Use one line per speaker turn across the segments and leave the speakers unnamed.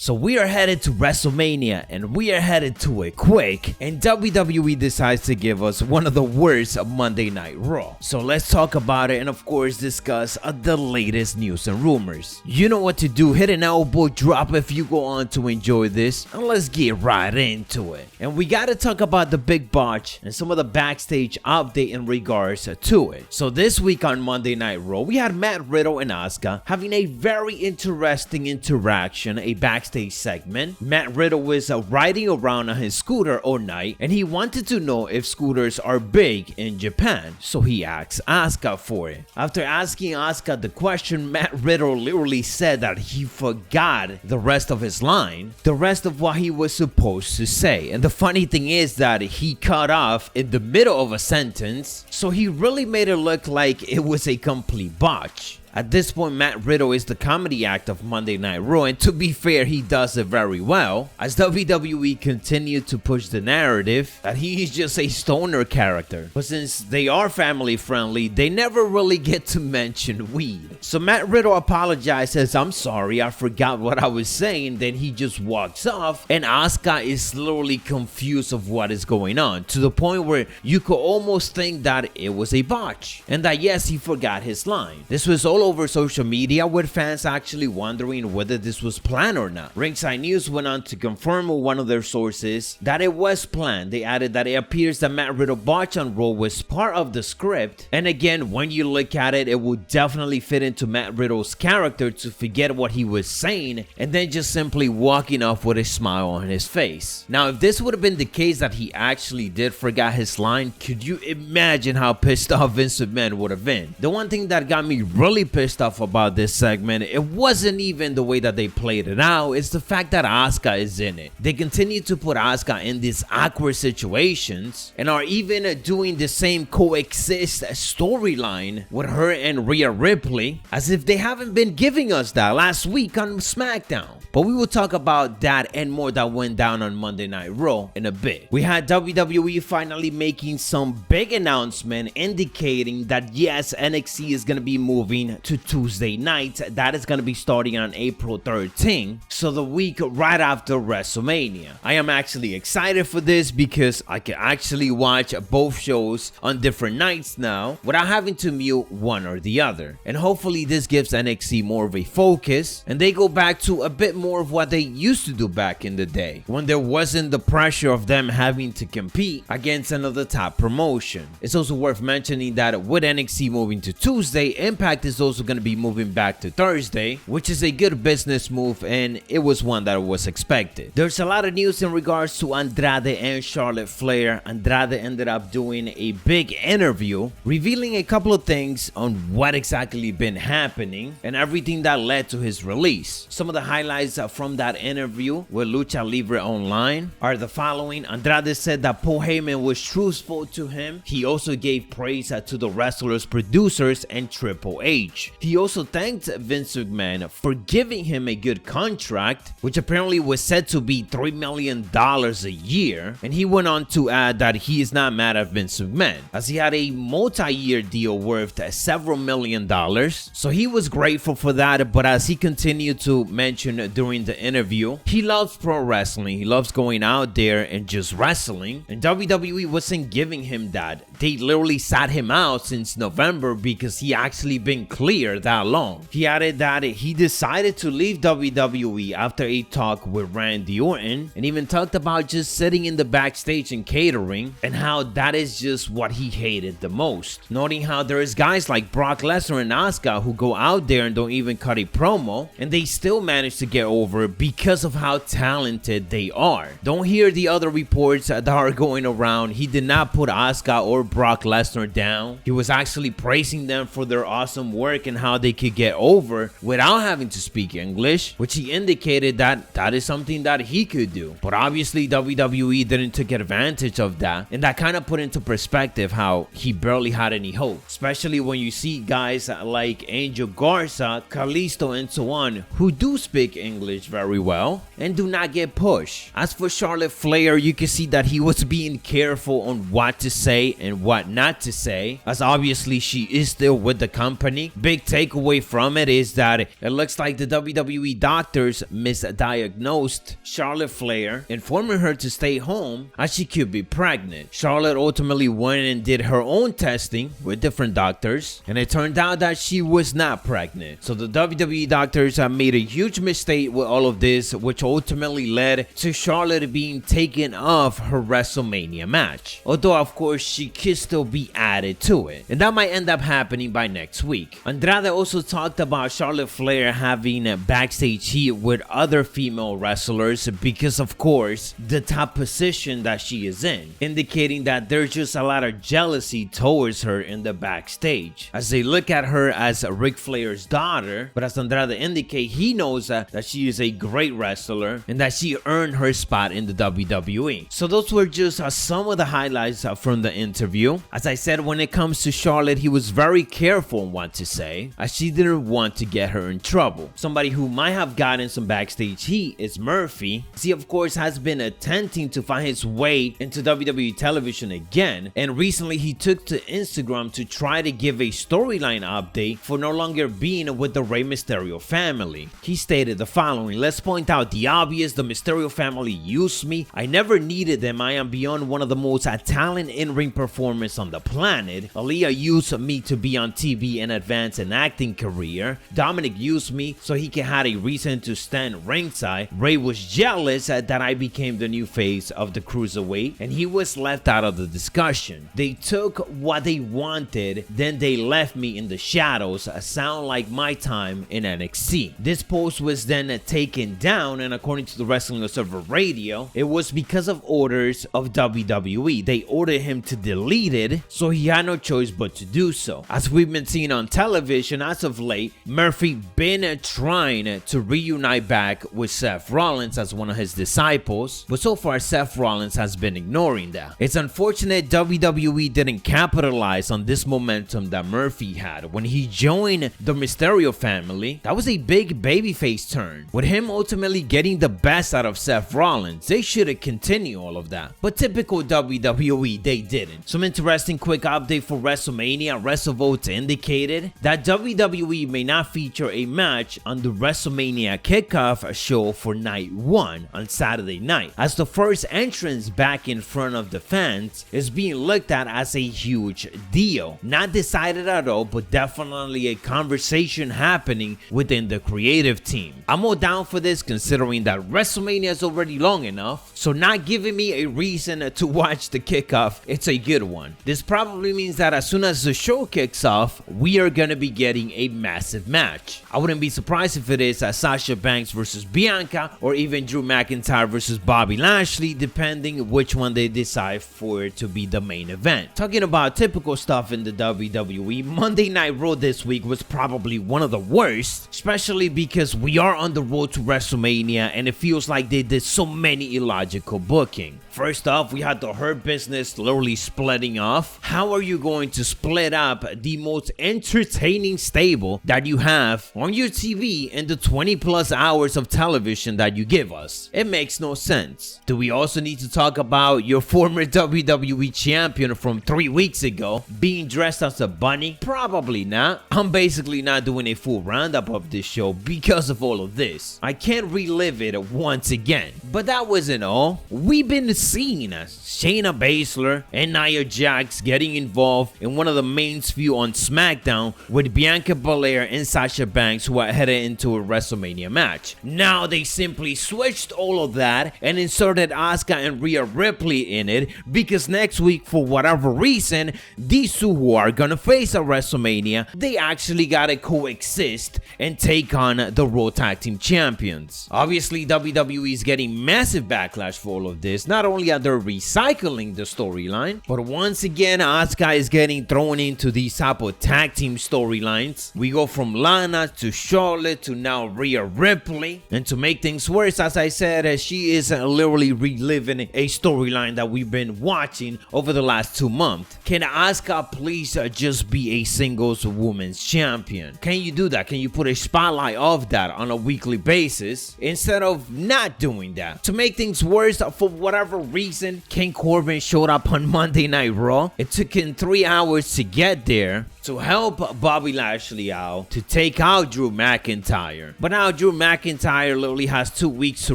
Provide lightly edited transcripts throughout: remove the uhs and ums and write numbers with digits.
So we are headed to WrestleMania, and we are headed to it quick, and WWE decides to give us one of the worst of Monday Night Raw. So let's talk about it and of course discuss the latest news and rumors. You know what to do, hit an elbow drop if you go on to enjoy this, and let's get right into it. And we gotta talk about the big botch and some of the backstage update in regards to it. So this week on Monday Night Raw, we had Matt Riddle and Asuka having a very interesting interaction, a backstage segment. Matt Riddle was riding around on his scooter all night, and he wanted to know if scooters are big in Japan, so he asked Asuka for it. After asking Asuka the question, Matt Riddle literally said that he forgot the rest of his line, the rest of what he was supposed to say. And the funny thing is that he cut off in the middle of a sentence, so he really made it look like it was a complete botch. At this point, Matt Riddle is the comedy act of Monday Night Raw, and to be fair, he does it very well, as WWE continued to push the narrative that he is just a stoner character. But since they are family friendly, they never really get to mention weed. So Matt Riddle apologizes, "I'm sorry, I forgot what I was saying," then he just walks off, and Asuka is literally confused of what is going on, to the point where you could almost think that it was a botch, and that yes, he forgot his line. This was all over social media, with fans actually wondering whether this was planned or not. Ringside News went on to confirm with one of their sources that it was planned. They added that it appears that Matt Riddle botch on Raw was part of the script, and again, when you look at it, it would definitely fit into Matt Riddle's character to forget what he was saying and then just simply walking off with a smile on his face. Now, if this would have been the case that he actually did forget his line, could you imagine how pissed off Vince McMahon would have been? The one thing that got me really pissed off about this segment, it wasn't even the way that they played it out, it's the fact that Asuka is in it. They continue to put Asuka in these awkward situations and are even doing the same coexist storyline with her and Rhea Ripley, as if they haven't been giving us that last week on SmackDown. But we will talk about that and more that went down on Monday Night Raw in a bit. We had WWE finally making some big announcement indicating that yes, NXT is going to be moving to Tuesday night. That is going to be starting on April 13th, so the week right after WrestleMania. I am actually excited for this because I can actually watch both shows on different nights now without having to mute one or the other. And hopefully this gives NXT more of a focus and they go back to a bit more of what they used to do back in the day, when there wasn't the pressure of them having to compete against another top promotion. It's also worth mentioning that with NXT moving to Tuesday, Impact is also going to be moving back to Thursday, which is a good business move, and it was one that was expected. There's a lot of news in regards to Andrade and Charlotte Flair. Andrade ended up doing a big interview revealing a couple of things on what exactly been happening and everything that led to his release. Some of the highlights from that interview with Lucha Libre Online are the following. Andrade said that Paul Heyman was truthful to him. He also gave praise to the wrestlers, producers, and Triple H. He also thanked Vince McMahon for giving him a good contract, which apparently was said to be $3 million a year. And he went on to add that he is not mad at Vince McMahon, as he had a multi-year deal worth several $1,000,000. So he was grateful for that, but as he continued to mention during the interview, he loves pro wrestling. He loves going out there and just wrestling, and WWE wasn't giving him that. They literally sat him out since November because he actually been clear that long. He added that he decided to leave WWE after a talk with Randy Orton, and even talked about just sitting in the backstage and catering, and how that is just what he hated the most, noting how there is guys like Brock Lesnar and Asuka who go out there and don't even cut a promo, and they still manage to get over because of how talented they are. Don't hear the other reports that are going around. He did not put Asuka or Brock Lesnar down. He was actually praising them for their awesome work and how they could get over without having to speak English, which he indicated that that is something that he could do. But obviously WWE didn't take advantage of that, and that kind of put into perspective how he barely had any hope, especially when you see guys like Angel Garza, Kalisto, and so on who do speak English very well and do not get pushed. As for Charlotte Flair, you can see that he was being careful on what to say and what not to say, as obviously she is still with the company. big takeaway from it is that it looks like the WWE doctors misdiagnosed Charlotte Flair, informing her to stay home as she could be pregnant. Charlotte ultimately went and did her own testing with different doctors, and it turned out that she was not pregnant. So the WWE doctors have made a huge mistake with all of this, which ultimately led to Charlotte being taken off her WrestleMania match. Although of course she could still be added to it, and that might end up happening by next week. Andrade also talked about Charlotte Flair having backstage heat with other female wrestlers because of course the top position that she is in, indicating that there's just a lot of jealousy towards her in the backstage, as they look at her as Ric Flair's daughter. But as Andrade indicate, he knows that she is a great wrestler and that she earned her spot in the WWE. So those were just some of the highlights from the interview. As I said, when it comes to Charlotte, he was very careful on what to say, as she didn't want to get her in trouble. Somebody who might have gotten some backstage heat is Murphy. He of course has been attempting to find his way into WWE television again, and recently he took to Instagram to try to give a storyline update for no longer being with the Rey Mysterio family. He stated the following: "Let's point out the obvious, the Mysterio family used me. I never needed them. I am beyond one of the most talented in-ring performers on the planet. Aaliyah used me to be on TV and advance an acting career. Dominic used me so he could have a reason to stand ringside. Ray was jealous that I became the new face of the cruiserweight, and he was left out of the discussion. They took what they wanted, then they left me in the shadows. Sound like my time in NXT." This post was then taken down, and according to the Wrestling Observer Radio, it was because of orders of WWE. They ordered him to delete it, so he had no choice but to do so. As we've been seeing on television as of late, Murphy been trying to reunite back with Seth Rollins as one of his disciples, but so far Seth Rollins has been ignoring that. It's unfortunate WWE didn't capitalize on this momentum that Murphy had when he joined the Mysterio family. That was a big babyface turn, with him ultimately getting the best out of Seth Rollins. They should have continued all of that, but typical WWE, they didn't. Some interesting quick update for WrestleMania. WrestleVotes indicated that WWE may not feature a match on the WrestleMania kickoff show for night 1 on Saturday night, as the first entrance back in front of the fans is being looked at as a huge deal. Not decided at all, but definitely a conversation happening within the creative team. I'm all down for this, considering that WrestleMania is already long enough, so not giving me a reason to watch the kickoff, it's a good one. This probably means that as soon as the show kicks off, we are gonna be getting a massive match. I wouldn't be surprised if it is Sasha Banks versus Bianca, or even Drew McIntyre versus Bobby Lashley, depending which one they decide for it to be the main event. Talking about typical stuff in the WWE, Monday Night Raw this week was probably one of the worst, especially because we are on the road to WrestleMania and it feels like they did so many illogical booking. First off, we had the Hurt Business literally splitting off. How are you going to split up the most entertaining stable that you have on your TV in the 20 plus hours of television that you give us? It makes no sense. Do we also need to talk about your former WWE champion from 3 weeks ago being dressed as a bunny? Probably not. I'm basically not doing a full roundup of this show because of all of this. I can't relive it once again. But that wasn't all. We've been seeing Shayna Baszler and Nia Jax getting involved in one of the main feud on SmackDown with Bianca Belair and Sasha Banks, who are headed into a WrestleMania match. Now they simply switched all of that and inserted Asuka and Rhea Ripley in it, because next week, for whatever reason, these two who are gonna face at WrestleMania, they actually gotta coexist and take on the Raw Tag Team Champions. Obviously, WWE is getting massive backlash for all of this. Not only are they recycling the storyline, but once again, Asuka is getting thrown into these type of tag team storylines. We go from Lana to Charlotte to now Rhea Ripley, and to make things worse, as I said, she is literally reliving a storyline that we've been watching over the last 2 months. Can Asuka please just be a singles women's champion? Can you do that? Can you put a spotlight of that on a weekly basis instead of not doing that? To make things worse, for whatever reason, King Corbin showed up on Monday Night Raw. It took him 3 hours to get there, to help Bobby Lashley out to take out Drew McIntyre. But now Drew McIntyre literally has 2 weeks to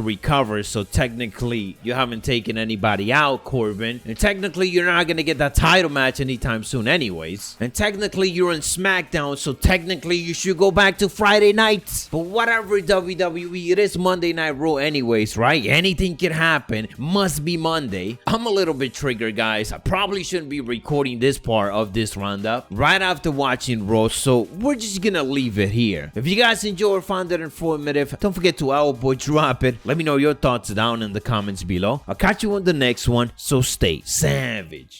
recover, so technically you haven't taken anybody out, Corbin. And technically you're not going to get that title match anytime soon anyways. And technically you're on SmackDown, so technically you should go back to Friday nights. But whatever, WWE, it is Monday Night Raw anyways, right? Anything can happen. Must be Monday. I'm a little bit triggered, guys. I probably shouldn't be recording this part of this roundup right after watching Raw, so we're just gonna leave it here. If you guys enjoyed or found it informative, don't forget to elbow drop it. Let me know your thoughts down in the comments below. I'll catch you on the next one, so stay savage.